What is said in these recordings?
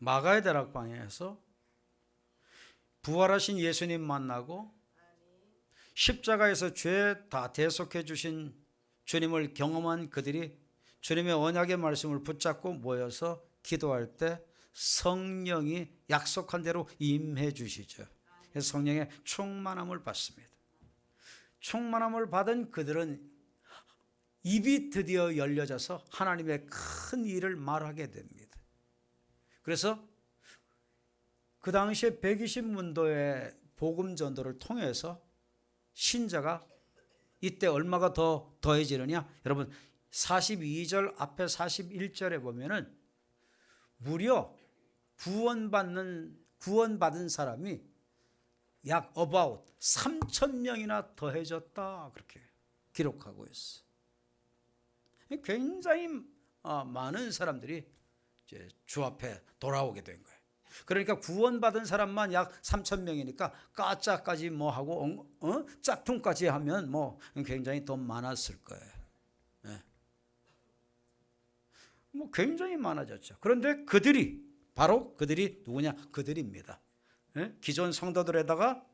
마가의 다락방에서 부활하신 예수님 만나고 십자가에서 죄 다 대속해 주신 주님을 경험한 그들이 주님의 언약의 말씀을 붙잡고 모여서 기도할 때 성령이 약속한 대로 임해 주시죠. 그래서 성령의 충만함을 받습니다. 충만함을 받은 그들은 입이 드디어 열려져서 하나님의 큰 일을 말하게 됩니다. 그래서 그 당시에 120문도의 복음 전도를 통해서 신자가 이때 얼마가 더 더해지느냐? 여러분 42절 앞에 41절에 보면은 무려 구원받은 사람이 약 about 3,000명이나 더해졌다 그렇게 기록하고 있어. 굉장히 많은 사람들이 이제 주 앞에 돌아오게 된 거예요. 그러니까 구원받은 사람만 약 3,000명이니까 까짜까지 뭐 하고 짝퉁까지 하면 뭐 굉장히 더 많았을 거예요. 네. 뭐 굉장히 많아졌죠. 그런데 바로 그들이 누구냐? 그들입니다. 네? 기존 성도들에다가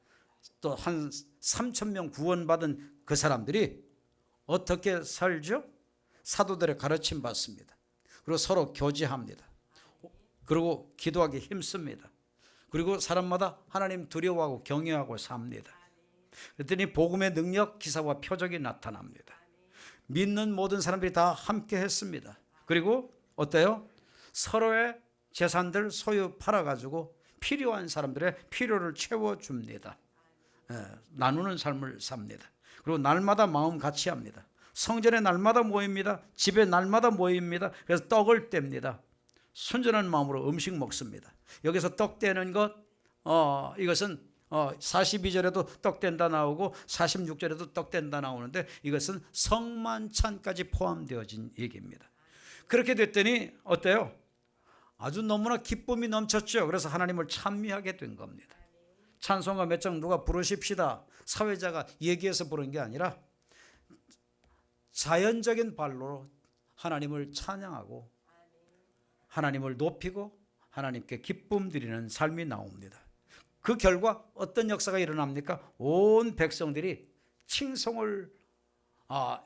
또 한 3,000명 구원받은 그 사람들이 어떻게 살죠? 사도들의 가르침 받습니다. 그리고 서로 교제합니다. 그리고 기도하기 힘씁니다. 그리고 사람마다 하나님 두려워하고 경외하고 삽니다. 그랬더니 복음의 능력, 기사와 표적이 나타납니다. 믿는 모든 사람들이 다 함께 했습니다. 그리고 어때요? 서로의 재산들 소유 팔아가지고 필요한 사람들의 필요를 채워줍니다. 나누는 삶을 삽니다. 그리고 날마다 마음 같이 합니다. 성전에 날마다 모입니다. 집에 날마다 모입니다. 그래서 떡을 뗍니다. 순전한 마음으로 음식 먹습니다. 여기서 떡 떼는 것, 이것은 42절에도 떡 뗀다 나오고 46절에도 떡 뗀다 나오는데 이것은 성만찬까지 포함되어진 얘기입니다. 그렇게 됐더니 어때요? 아주 너무나 기쁨이 넘쳤죠. 그래서 하나님을 찬미하게 된 겁니다. 찬송가 몇 장 누가 부르십시다. 사회자가 얘기해서 부른 게 아니라 자연적인 발로 하나님을 찬양하고 하나님을 높이고 하나님께 기쁨 드리는 삶이 나옵니다. 그 결과 어떤 역사가 일어납니까? 온 백성들이 칭송을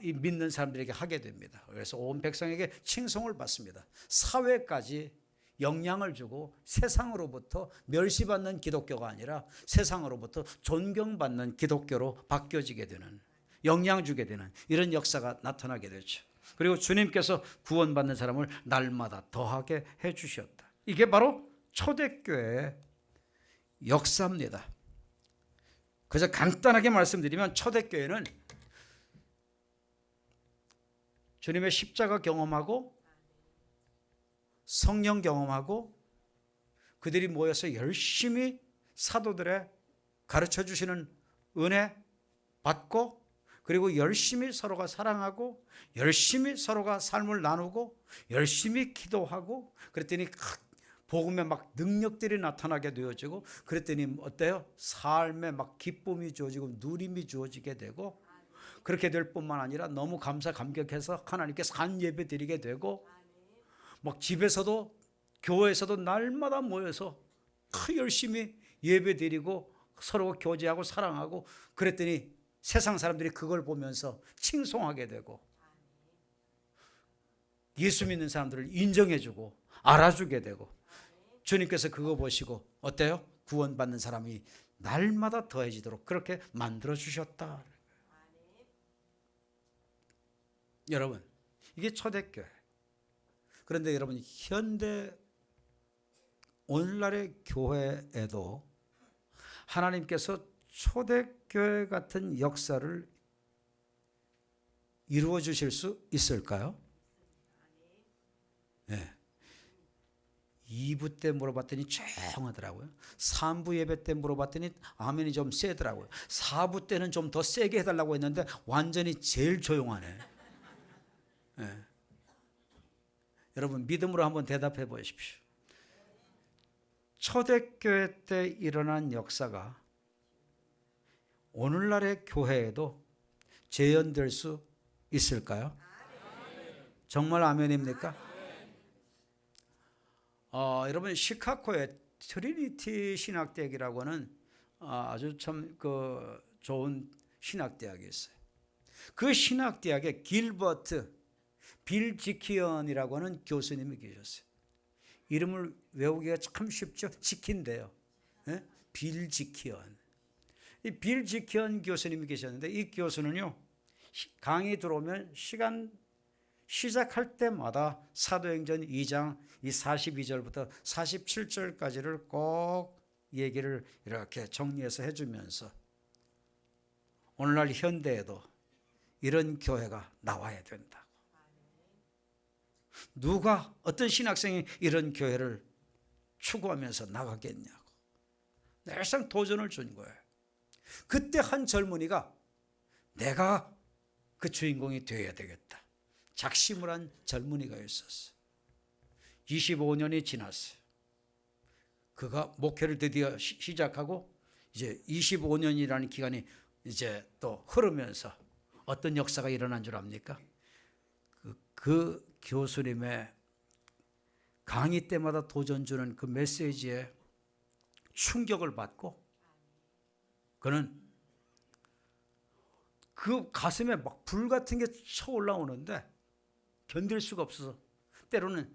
이 믿는 사람들에게 하게 됩니다. 그래서 온 백성에게 칭송을 받습니다. 사회까지 영향을 주고 세상으로부터 멸시받는 기독교가 아니라 세상으로부터 존경받는 기독교로 바뀌어지게 되는, 영향 주게 되는 이런 역사가 나타나게 되죠. 그리고 주님께서 구원받는 사람을 날마다 더하게 해주셨다. 이게 바로 초대교회의 역사입니다. 그래서 간단하게 말씀드리면 초대교회는 주님의 십자가 경험하고 성령 경험하고 그들이 모여서 열심히 사도들의 가르쳐 주시는 은혜 받고 그리고 열심히 서로가 사랑하고 열심히 서로가 삶을 나누고 열심히 기도하고 그랬더니 복음에 막 능력들이 나타나게 되어지고 그랬더니 어때요? 삶에 막 기쁨이 주어지고 누림이 주어지게 되고 그렇게 될 뿐만 아니라 너무 감사 감격해서 하나님께 산 예배 드리게 되고 막 집에서도 교회에서도 날마다 모여서 열심히 예배 드리고 서로 교제하고 사랑하고 그랬더니 세상 사람들이 그걸 보면서 칭송하게 되고 예수 믿는 사람들을 인정해주고 알아주게 되고 주님께서 그거 보시고 어때요? 구원받는 사람이 날마다 더해지도록 그렇게 만들어주셨다. 여러분 이게 초대교회. 그런데 여러분 현대 오늘날의 교회에도 하나님께서 초대교회 같은 역사를 이루어 주실 수 있을까요? 네. 2부 때 물어봤더니 조용하더라고요. 3부 예배 때 물어봤더니 아멘이 좀 세더라고요. 4부 때는 좀 더 세게 해달라고 했는데 완전히 제일 조용하네. 네. 여러분 믿음으로 한번 대답해 보십시오. 초대교회 때 일어난 역사가 오늘날의 교회에도 재현될 수 있을까요? 정말 아멘입니까? 여러분 시카고의 트리니티 신학대학이라고는 아주 참 좋은 신학대학이 있어요. 그 신학대학에 길버트 빌지키언이라고 하는 교수님이 계셨어요. 이름을 외우기가 참 쉽죠. 지킨대요. 네? 빌지키언. 이 빌지키언 교수님이 계셨는데 이 교수는요, 강의 들어오면 시작할 때마다 사도행전 2장 이 42절부터 47절까지를 꼭 얘기를 이렇게 정리해서 해주면서 오늘날 현대에도 이런 교회가 나와야 된다고. 누가 어떤 신학생이 이런 교회를 추구하면서 나가겠냐고 늘상 도전을 준 거예요. 그때 한 젊은이가 내가 그 주인공이 되어야 되겠다 작심을 한 젊은이가 있었어. 25년이 지났어요. 그가 목회를 드디어 시작하고 이제 25년이라는 기간이 이제 또 흐르면서 어떤 역사가 일어난 줄 압니까? 그 교수님의 강의 때마다 도전 주는 그 메시지에 충격을 받고 그는 그 가슴에 막 불 같은 게 쳐 올라오는데 견딜 수가 없어서 때로는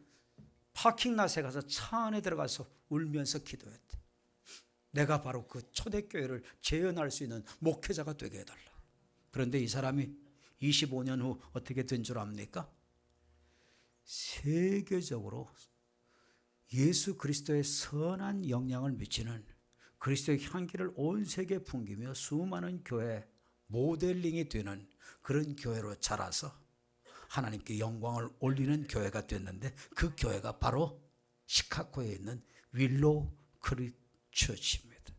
파킹랏에 가서 차 안에 들어가서 울면서 기도했대. 내가 바로 그 초대교회를 재현할 수 있는 목회자가 되게 해달라. 그런데 이 사람이 25년 후 어떻게 된 줄 압니까? 세계적으로 예수 그리스도의 선한 영향을 미치는 그리스도의 향기를 온 세계에 풍기며 수많은 교회 모델링이 되는 그런 교회로 자라서 하나님께 영광을 올리는 교회가 됐는데 그 교회가 바로 시카고에 있는 윌로우 크릭 처치입니다.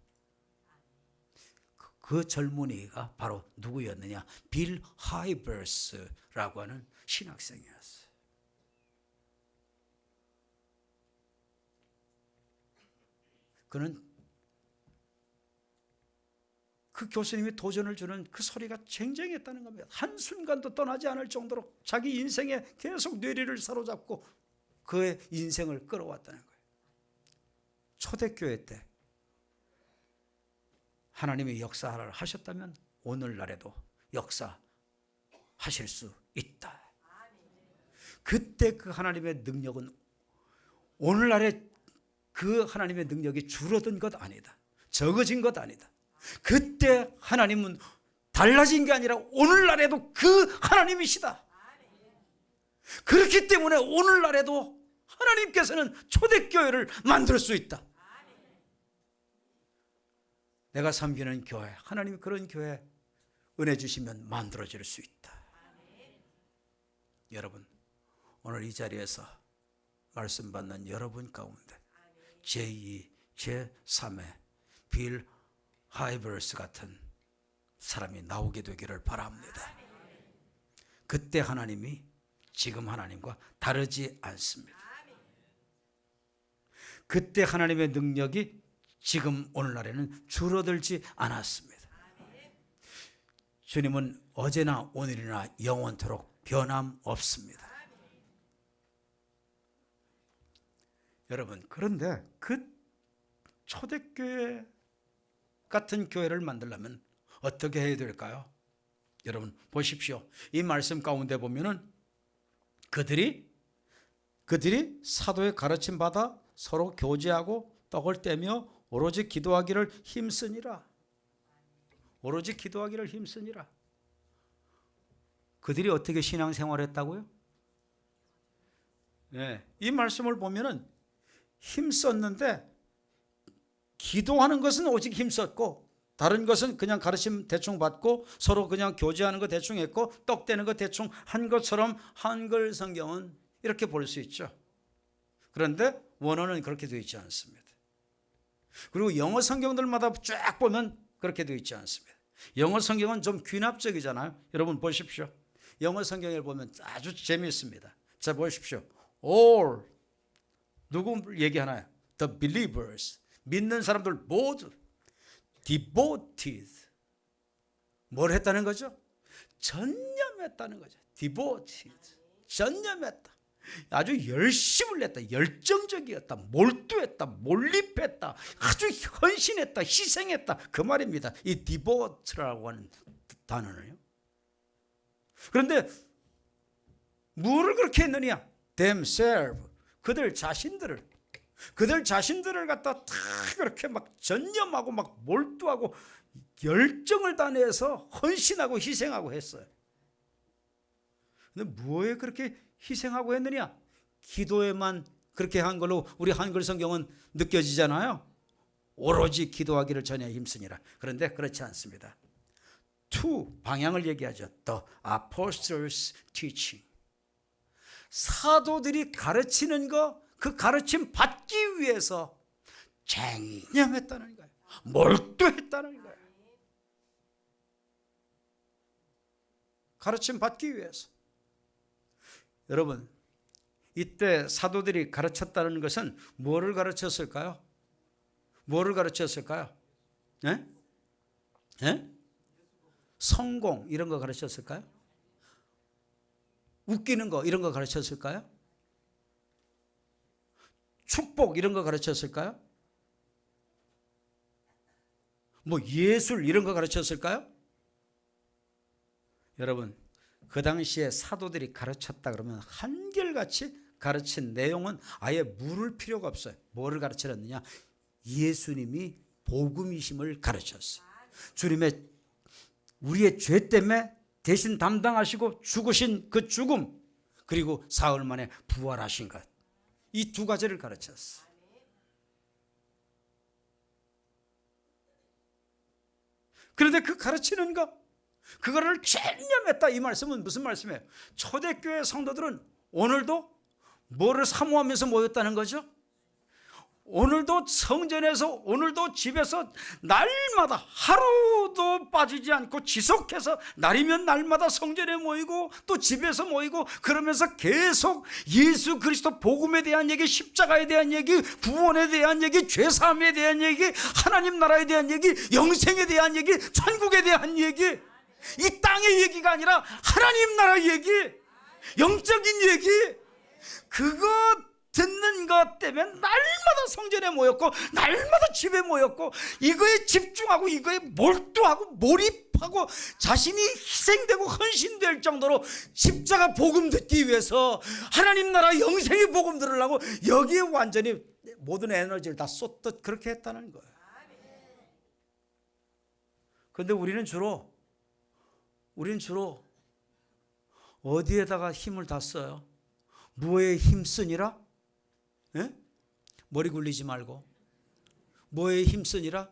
그 젊은이가 바로 누구였느냐? 빌 하이버스라고 하는 신학생이었어요. 그는 그 교수님이 도전을 주는 그 소리가 쟁쟁했다는 겁니다. 한순간도 떠나지 않을 정도로 자기 인생에 계속 뇌리를 사로잡고 그의 인생을 끌어왔다는 거예요. 초대교회 때 하나님이 역사를 하셨다면 오늘날에도 역사하실 수 있다. 그때 그 하나님의 능력은 오늘날의 그 하나님의 능력이 줄어든 것 아니다. 적어진 것 아니다. 그때 하나님은 달라진 게 아니라 오늘날에도 그 하나님이시다. 그렇기 때문에 오늘날에도 하나님께서는 초대교회를 만들 수 있다. 내가 섬기는 교회, 하나님이 그런 교회 은혜 주시면 만들어질 수 있다. 여러분, 오늘 이 자리에서 말씀 받는 여러분 가운데 제2, 제3의 빌 하이버스 같은 사람이 나오게 되기를 바랍니다. 그때 하나님이 지금 하나님과 다르지 않습니다. 그때 하나님의 능력이 지금 오늘날에는 줄어들지 않았습니다. 주님은 어제나 오늘이나 영원토록 변함없습니다. 여러분, 그런데 그 초대교회 같은 교회를 만들려면 어떻게 해야 될까요? 여러분 보십시오. 이 말씀 가운데 보면은 그들이 사도의 가르침 받아 서로 교제하고 떡을 떼며 오로지 기도하기를 힘쓰니라. 오로지 기도하기를 힘쓰니라. 그들이 어떻게 신앙생활했다고요? 네, 이 말씀을 보면은 힘썼는데 기도하는 것은 오직 힘썼고 다른 것은 그냥 가르침 대충 받고 서로 그냥 교제하는 거 대충 했고 떡 떼는 거 대충 한 것처럼 한글 성경은 이렇게 볼 수 있죠. 그런데 원어는 그렇게 되어 있지 않습니다. 그리고 영어 성경들마다 쫙 보면 그렇게 되어 있지 않습니다. 영어 성경은 좀 귀납적이잖아요. 여러분 보십시오. 영어 성경을 보면 아주 재미있습니다. 자 보십시오. All 누구 얘기하나요? The believers 믿는 사람들 모두 devoted 뭘 했다는 거죠? 전념했다는 거죠. devoted 전념했다. 아주 열심을 냈다. 열정적이었다. 몰두했다. 몰입했다. 아주 헌신했다. 희생했다. 그 말입니다. 이 devote라고 하는 단어는요. 그런데 뭐를 그렇게 했느냐? themselves. 그들 자신들을 갖다 다 그렇게 막 전념하고 막 몰두하고 열정을 다내서 헌신하고 희생하고 했어요. 근데 뭐에 그렇게 희생하고 했느냐? 기도에만 그렇게 한 걸로 우리 한글 성경은 느껴지잖아요. 오로지 기도하기를 전에 힘쓰니라. 그런데 그렇지 않습니다. to 방향을 얘기하죠. The apostles teaching. 사도들이 가르치는 거, 그 가르침 받기 위해서 쟁념했다는 거예요. 몰두했다는 거예요. 가르침 받기 위해서. 여러분, 이때 사도들이 가르쳤다는 것은 뭐를 가르쳤을까요? 뭐를 가르쳤을까요? 예? 예? 성공 이런 거 가르쳤을까요? 웃기는 거 이런 거 가르쳤을까요? 축복 이런 거 가르쳤을까요? 뭐 예술 이런 거 가르쳤을까요? 여러분, 그 당시에 사도들이 가르쳤다 그러면 한결같이 가르친 내용은 아예 물을 필요가 없어요. 뭐를 가르쳤느냐? 예수님이 복음이심을 가르쳤어요. 주님의 우리의 죄 때문에 대신 담당하시고 죽으신 그 죽음, 그리고 사흘 만에 부활하신 것, 이 두 가지를 가르쳤어요. 그런데 그 가르치는 것, 그거를 쟁념했다, 이 말씀은 무슨 말씀이에요? 초대교회 성도들은 오늘도 뭐를 사모하면서 모였다는 거죠? 오늘도 성전에서, 오늘도 집에서 날마다 하루도 빠지지 않고 지속해서 날이면 날마다 성전에 모이고 또 집에서 모이고, 그러면서 계속 예수 그리스도 복음에 대한 얘기, 십자가에 대한 얘기, 구원에 대한 얘기, 죄사함에 대한 얘기, 하나님 나라에 대한 얘기, 영생에 대한 얘기, 천국에 대한 얘기, 이 땅의 얘기가 아니라 하나님 나라 얘기, 영적인 얘기, 그거 듣는 것 때문에 날마다 성전에 모였고 날마다 집에 모였고, 이거에 집중하고 이거에 몰두하고 몰입하고 자신이 희생되고 헌신될 정도로 십자가 복음 듣기 위해서, 하나님 나라 영생의 복음 들으려고 여기에 완전히 모든 에너지를 다 쏟듯 그렇게 했다는 거예요. 그런데 우리는 주로 어디에다가 힘을 다 써요? 뭐에 힘쓰니라? 예? 머리 굴리지 말고. 뭐에 힘쓰니라?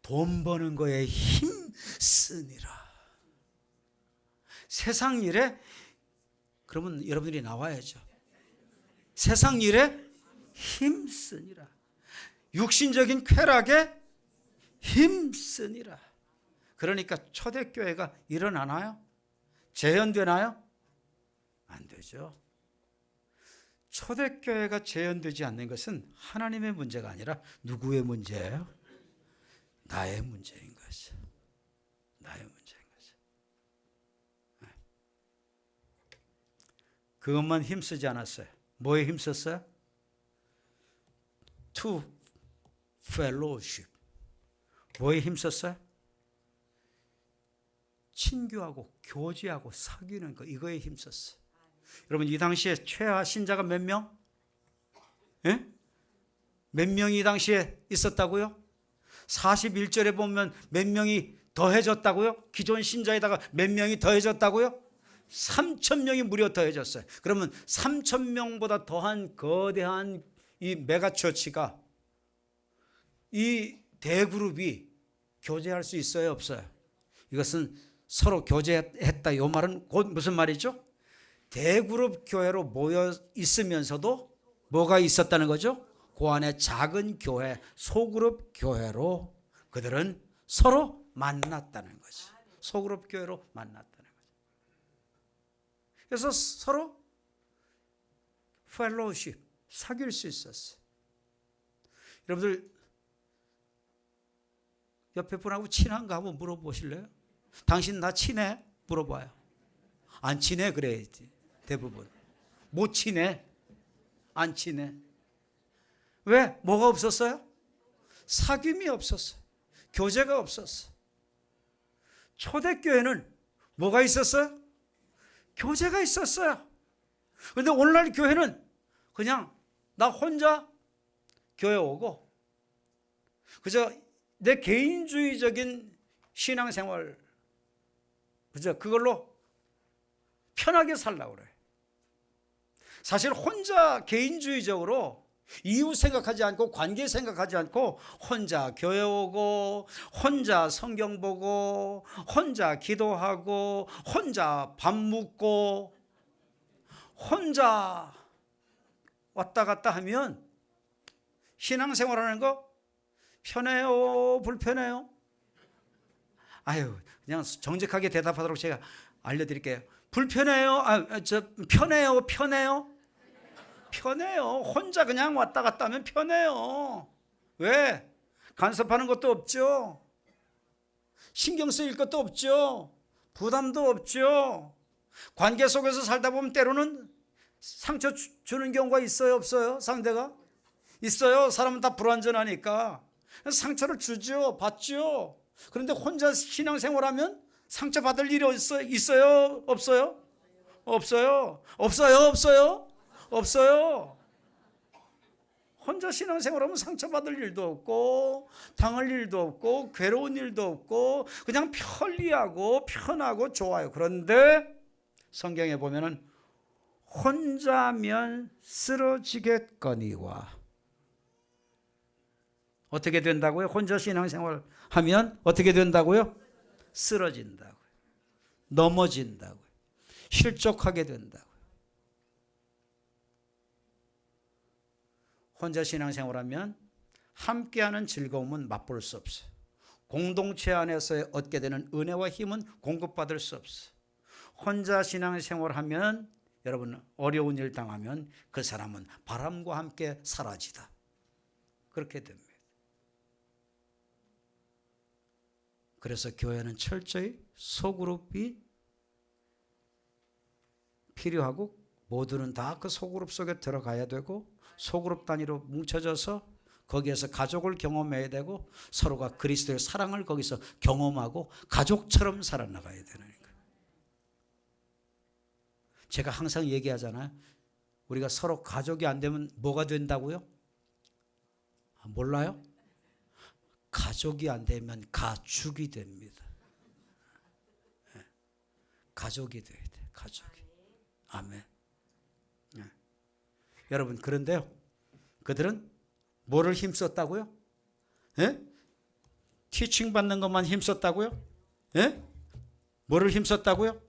돈 버는 거에 힘쓰니라. 세상 일에, 그러면 여러분들이 나와야죠. 세상 일에 힘쓰니라. 육신적인 쾌락에 힘쓰니라. 그러니까 초대교회가 일어나나요? 재현되나요? 안 되죠. 초대교회가 재현되지 않는 것은 하나님의 문제가 아니라 누구의 문제예요? 나의 문제인 거죠. 나의 문제인 거죠. 그것만 힘쓰지 않았어요. 뭐에 힘썼어요? To fellowship. 뭐에 힘썼어요? 친교하고 교제하고 사귀는 거, 이거에 힘썼어요. 여러분, 이 당시에 최하 신자가 몇 명? 예? 몇 명이 이 당시에 있었다고요? 41절에 보면 몇 명이 더해졌다고요? 기존 신자에다가 몇 명이 더해졌다고요? 3,000명이 무려 더해졌어요. 그러면 3,000명보다 더한 거대한 이 메가처치가, 이 대그룹이 교제할 수 있어요, 없어요? 이것은 서로 교제했다, 이 말은 곧 무슨 말이죠? 대그룹 교회로 모여 있으면서도 뭐가 있었다는 거죠? 그 안에 작은 교회, 소그룹 교회로 그들은 서로 만났다는 거죠. 소그룹 교회로 만났다는 거죠. 그래서 서로 펠로우십, 사귈 수 있었어요. 여러분들 옆에 분하고 친한가 한번 물어보실래요? 당신 나 친해? 물어봐요. 안 친해? 그래야지 대부분. 못 치네. 안 치네. 왜? 뭐가 없었어요? 사귐이 없었어요. 교제가 없었어요. 초대교회는 뭐가 있었어요? 교제가 있었어요. 그런데 오늘날 교회는 그냥 나 혼자 교회 오고 그저 내 개인주의적인 신앙생활 그저 그걸로 편하게 살려고 그래요. 사실 혼자 개인주의적으로 이웃 생각하지 않고 관계 생각하지 않고 혼자 교회 오고 혼자 성경 보고 혼자 기도하고 혼자 밥 먹고 혼자 왔다 갔다 하면 신앙생활하는 거 편해요? 불편해요? 아유, 그냥 정직하게 대답하도록 제가 알려드릴게요. 불편해요? 편해요? 편해요? 편해요. 혼자 그냥 왔다 갔다 하면 편해요. 왜? 간섭하는 것도 없죠. 신경 쓰일 것도 없죠. 부담도 없죠. 관계 속에서 살다 보면 때로는 상처 주는 경우가 있어요? 없어요? 상대가? 있어요. 사람은 다 불완전하니까 상처를 주죠. 받죠. 그런데 혼자 신앙생활하면 상처받을 일이 있어요? 없어요? 없어요. 없어요? 없어요? 없어요. 혼자 신앙생활하면 상처받을 일도 없고 당할 일도 없고 괴로운 일도 없고 그냥 편리하고 편하고 좋아요. 그런데 성경에 보면은 혼자면 쓰러지겠거니와 어떻게 된다고요? 혼자 신앙생활 하면 어떻게 된다고요? 쓰러진다고요. 넘어진다고요. 실족하게 된다고요. 혼자 신앙생활하면 함께하는 즐거움은 맛볼 수 없어요. 공동체 안에서 얻게 되는 은혜와 힘은 공급받을 수 없어요. 혼자 신앙생활하면 여러분 어려운 일 당하면 그 사람은 바람과 함께 사라지다. 그렇게 됩니다. 그래서 교회는 철저히 소그룹이 필요하고 모두는 다 그 소그룹 속에 들어가야 되고 소그룹 단위로 뭉쳐져서 거기에서 가족을 경험해야 되고 서로가 그리스도의 사랑을 거기서 경험하고 가족처럼 살아나가야 되는 거예요. 제가 항상 얘기하잖아요. 우리가 서로 가족이 안 되면 뭐가 된다고요? 몰라요? 가족이 안 되면 가축이 됩니다. 가족이 돼야 돼. 가족이. 아멘. 여러분 그런데요. 그들은 뭐를 힘썼다고요? 티칭 받는 것만 힘썼다고요? 뭐를 힘썼다고요?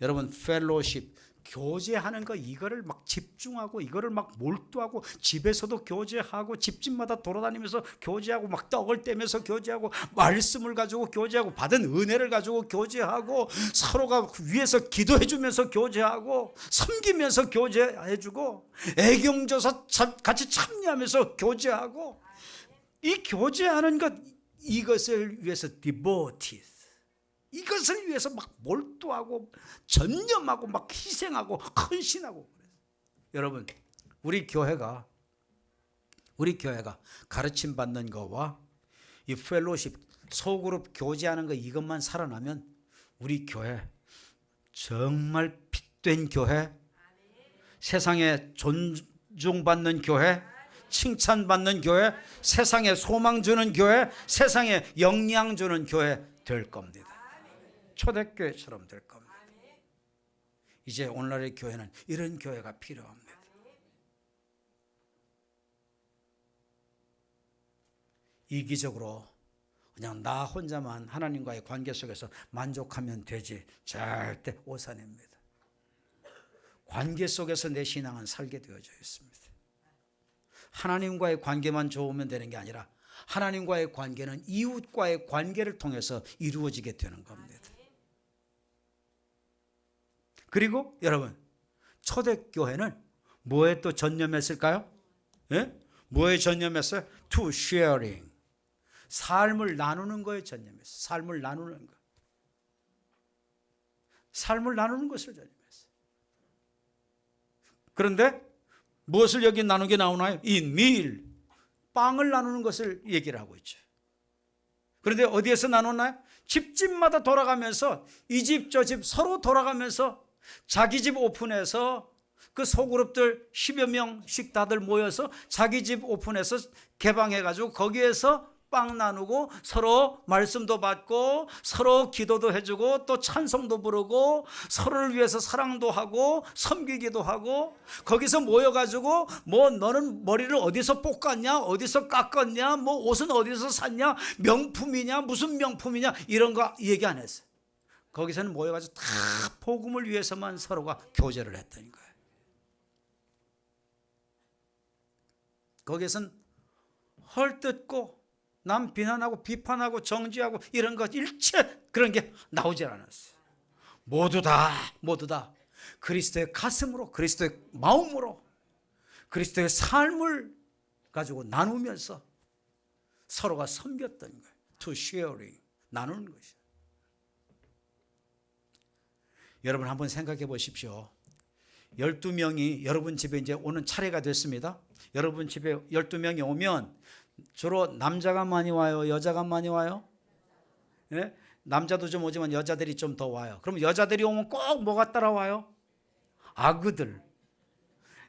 여러분 펠로십 교제하는 거 이거를 막 집중하고 이거를 막 몰두하고 집에서도 교제하고 집집마다 돌아다니면서 교제하고 막 떡을 떼면서 교제하고 말씀을 가지고 교제하고 받은 은혜를 가지고 교제하고 서로가 위에서 기도해 주면서 교제하고 섬기면서 교제해 주고 애경져서 같이 참여하면서 교제하고 이 교제하는 것 이것을 위해서 devoted 이것을 위해서 막 몰두하고 전념하고 막 희생하고 헌신하고 그래요. 여러분 우리 교회가 가르침 받는 거와 이 펠로십 소그룹 교제하는 거 이것만 살아나면 우리 교회 정말 빛된 교회, 세상에 존중받는 교회, 칭찬받는 교회, 세상에 소망 주는 교회, 세상에 영향 주는 교회 될 겁니다. 초대교회처럼 될 겁니다. 이제 오늘날의 교회는 이런 교회가 필요합니다. 이기적으로 그냥 나 혼자만 하나님과의 관계 속에서 만족하면 되지 절대 오산입니다. 관계 속에서 내 신앙은 살게 되어져 있습니다. 하나님과의 관계만 좋으면 되는 게 아니라 하나님과의 관계는 이웃과의 관계를 통해서 이루어지게 되는 겁니다. 그리고 여러분 초대교회는 뭐에 또 전념했을까요? 뭐에 전념했어요? To sharing. 삶을 나누는 거에 전념했어요. 삶을 나누는 거. 삶을 나누는 것을 전념했어요. 그런데 무엇을 여기 나누게 나오나요? 이 meal, 빵을 나누는 것을 얘기를 하고 있죠. 그런데 어디에서 나눴나요? 집집마다 돌아가면서 이 집 저 집 서로 돌아가면서 자기 집 오픈해서 그 소그룹들 10여 명씩 다들 모여서 자기 집 오픈해서 개방해가지고 거기에서 빵 나누고 서로 말씀도 받고 서로 기도도 해주고 또 찬송도 부르고 서로를 위해서 사랑도 하고 섬기기도 하고 거기서 모여가지고 뭐 너는 머리를 어디서 볶았냐, 어디서 깎았냐, 뭐 옷은 어디서 샀냐, 명품이냐, 무슨 명품이냐, 이런 거 얘기 안 했어요. 거기서는 모여가지고 다 복음을 위해서만 서로가 교제를 했다는 거예요. 거기에선 헐뜯고 남 비난하고 비판하고 정죄하고 이런 것 일체 그런 게 나오질 않았어요. 모두 다 그리스도의 가슴으로, 그리스도의 마음으로, 그리스도의 삶을 가지고 나누면서 서로가 섬겼던 거예요. To sharing, 나누는 것이죠. 여러분 한번 생각해 보십시오. 12명이 여러분 집에 이제 오는 차례가 됐습니다. 여러분 집에 12명이 오면 주로 남자가 많이 와요? 여자가 많이 와요? 예? 남자도 좀 오지만 여자들이 좀 더 와요. 그럼 여자들이 오면 꼭 뭐가 따라와요? 아그들.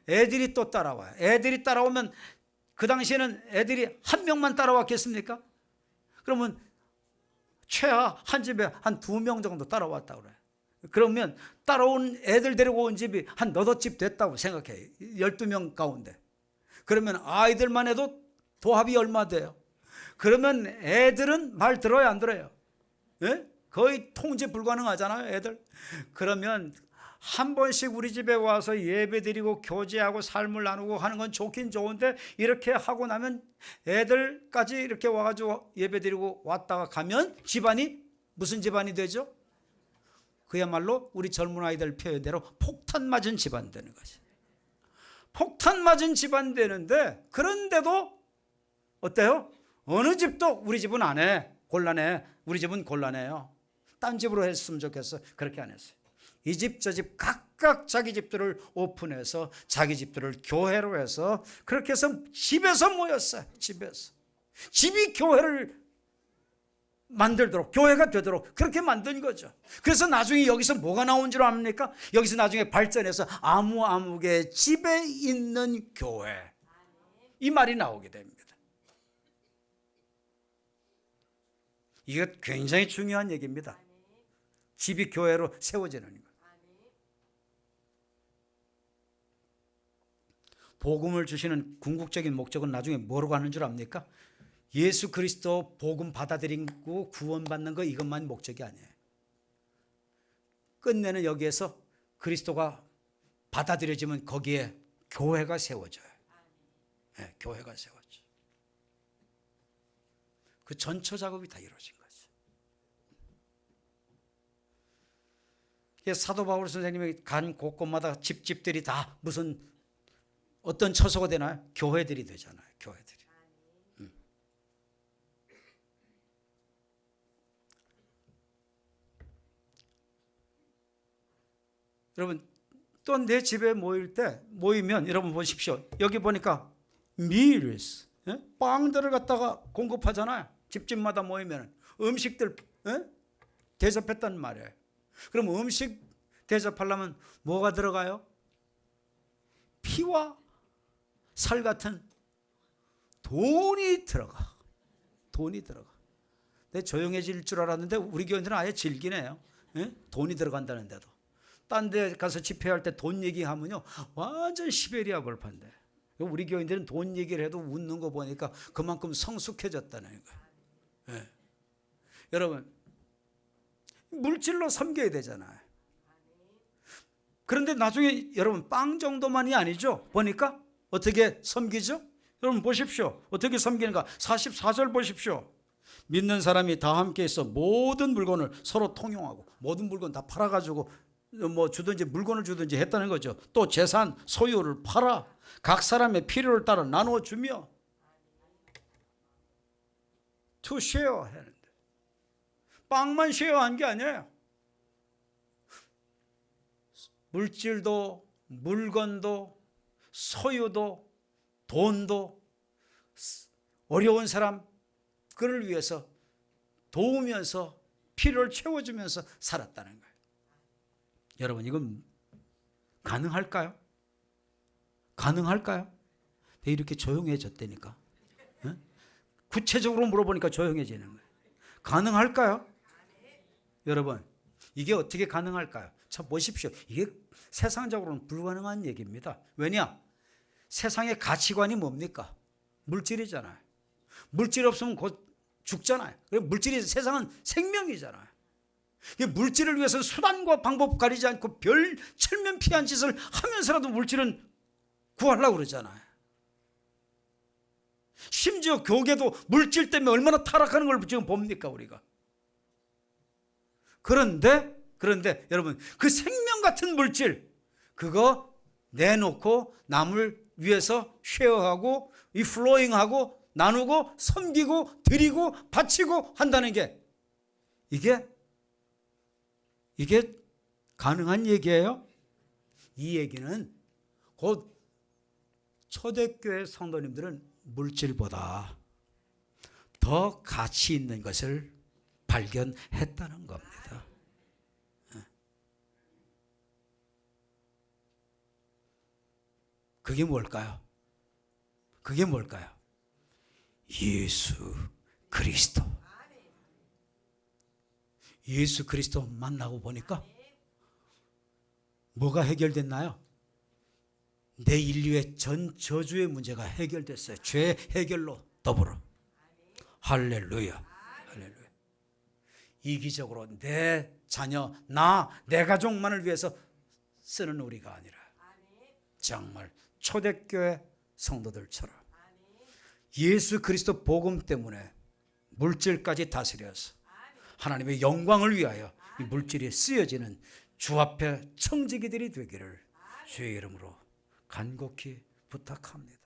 애들이 또 따라와요. 애들이 따라오면 그 당시에는 애들이 한 명만 따라왔겠습니까? 그러면 최하 한 집에 한 2명 정도 따라왔다고 그래요. 그러면 따라온 애들 데리고 온 집이 한 너댓 집 됐다고 생각해요. 12명 가운데. 그러면 아이들만 해도 도합이 얼마 돼요? 그러면 애들은 말 들어요, 안 들어요? 예? 거의 통제 불가능하잖아요, 애들. 그러면 한 번씩 우리 집에 와서 예배 드리고 교제하고 삶을 나누고 하는 건 좋긴 좋은데 이렇게 하고 나면 애들까지 이렇게 와가지고 예배 드리고 왔다가 가면 집안이 무슨 집안이 되죠? 그야말로 우리 젊은 아이들 표현대로 폭탄 맞은 집안 되는 거지. 폭탄 맞은 집안 되는데 그런데도 어때요? 어느 집도 우리 집은 안 해. 곤란해. 우리 집은 곤란해요. 딴 집으로 했으면 좋겠어. 그렇게 안 했어요. 이 집 저 집 각각 자기 집들을 오픈해서 자기 집들을 교회로 해서 그렇게 해서 집에서 모였어요. 집에서. 집이 교회를 만들도록, 교회가 되도록 그렇게 만든 거죠. 그래서 나중에 여기서 뭐가 나온 줄 압니까? 여기서 나중에 발전해서 아무개 집에 있는 교회, 이 말이 나오게 됩니다. 이게 굉장히 중요한 얘기입니다. 집이 교회로 세워지는 것. 복음을 주시는 궁극적인 목적은 나중에 뭐로 가는 줄 압니까? 예수 그리스도 복음 받아들이고 구원받는 거, 이것만 목적이 아니에요. 끝내는 여기에서 그리스도가 받아들여지면 거기에 교회가 세워져요. 네, 교회가 세워져요. 그 전처 작업이 다 이루어진 거죠. 사도 바울 선생님이 간 곳곳마다 집들이 다 무슨 어떤 처소가 되나요? 교회들이 되잖아요. 교회들이. 여러분 또 내 집에 모이면 여러분 보십시오. 여기 보니까 meals, 빵들을 갖다가 공급하잖아요. 집집마다 모이면 음식들 대접했단 말이에요. 그럼 음식 대접하려면 뭐가 들어가요? 피와 살 같은 돈이 들어가. 돈이 들어가. 내 조용해질 줄 알았는데 우리 교인들은 아예 즐기네요. 돈이 들어간다는데도. 딴 데 가서 집회할 때 돈 얘기하면요 완전 시베리아 벌판데. 우리 교인들은 돈 얘기를 해도 웃는 거 보니까 그만큼 성숙해졌다는 거예요. 네. 여러분 물질로 섬겨야 되잖아요. 그런데 나중에 여러분 빵 정도만이 아니죠. 보니까 어떻게 섬기죠? 여러분 보십시오. 어떻게 섬기는가. 44절 보십시오. 믿는 사람이 다 함께 있어 모든 물건을 서로 통용하고 모든 물건 다 팔아가지고 뭐 주든지 물건을 주든지 했다는 거죠. 또 재산 소유를 팔아 각 사람의 필요를 따라 나누어 주며 to share 하는데 빵만 쉐어한 게 아니에요. 물질도 물건도 소유도 돈도 어려운 사람 그를 위해서 도우면서 필요를 채워주면서 살았다는 거예요. 여러분 이건 가능할까요? 가능할까요? 왜 이렇게 조용해졌다니까? 네? 구체적으로 물어보니까 조용해지는 거예요. 가능할까요? 여러분 이게 어떻게 가능할까요? 참 보십시오. 이게 세상적으로는 불가능한 얘기입니다. 왜냐? 세상의 가치관이 뭡니까? 물질이잖아요. 물질 없으면 곧 죽잖아요. 물질이 세상은 생명이잖아요. 물질을 위해서 수단과 방법 가리지 않고 별 철면피한 짓을 하면서라도 물질은 구하려고 그러잖아요. 심지어 교계도 물질 때문에 얼마나 타락하는 걸 지금 봅니까 우리가. 그런데 여러분 그 생명 같은 물질 그거 내놓고 남을 위해서 쉐어하고 이 플로잉하고 나누고 섬기고 드리고 바치고 한다는 게 이게 가능한 얘기예요? 이 얘기는 곧 초대교회 성도님들은 물질보다 더 가치 있는 것을 발견했다는 겁니다. 그게 뭘까요? 그게 뭘까요? 예수 그리스도. 예수 그리스도 만나고 보니까 뭐가 해결됐나요? 내 인류의 전 저주의 문제가 해결됐어요. 죄 해결로 더불어. 할렐루야. 할렐루야. 이기적으로 내 자녀, 내 가족만을 위해서 쓰는 우리가 아니라 정말 초대교회 성도들처럼 예수 그리스도 복음 때문에 물질까지 다스려서 하나님의 영광을 위하여 이 물질이 쓰여지는 주 앞에 청지기들이 되기를 주의 이름으로 간곡히 부탁합니다.